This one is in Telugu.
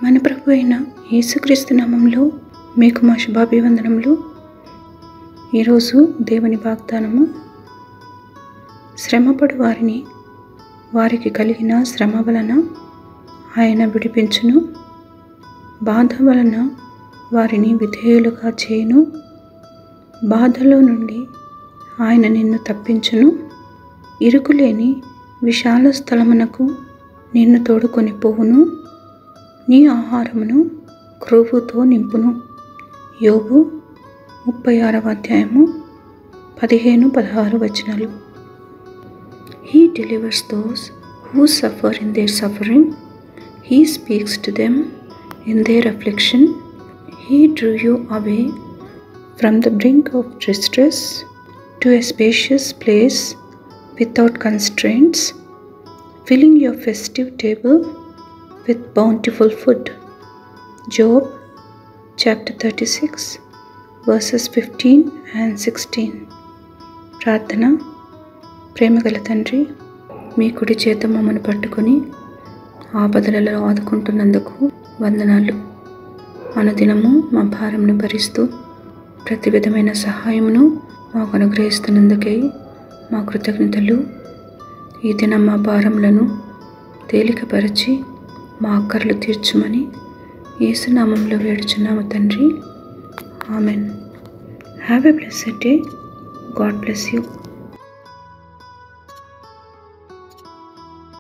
మన ప్రభు అయిన యేసుక్రీస్తు నామములో మీకు మా శుభాభివందనములు. ఈరోజు దేవుని వాగ్దానము, శ్రమపడు వారిని వారికి కలిగిన శ్రమ వలన ఆయన విడిపించును, బాధ వలన వారిని విధేయులుగా చేయును, బాధలో నుండి ఆయన నిన్ను తప్పించును, ఇరుకులేని విశాల స్థలమునకు నిన్ను తోడుకొని పోవును, నీ ఆహారమును క్రొవ్వుతో నింపును. యోబు 36వ అధ్యాయము 15-16 వచనాలు. He delivers those who suffer in their suffering. He speaks to them in their affliction. He drew you away from the brink of distress to a spacious place without constraints, filling your festive table with bountiful food. Job chapter 36 verses 15 and 16. ప్రార్థన. ప్రేమగల తండ్రి, మీ కుడి చేత మమ్మను పట్టుకొని ఆపదలలో ఆదుకుంటున్నందుకు వందనాలు. అనుదినము మా భారమును భరిస్తూ ప్రతి విధమైన సహాయమును మాకు అనుగ్రహిస్తున్నందుకై మా కృతజ్ఞతలు. ఈ దినం మా భారములను తేలికపరచి మా అక్కర్లు తీర్చుమని యేసు నామములో వేడుచున్నాము తండ్రి. Amen. Have a blessed day. God bless you.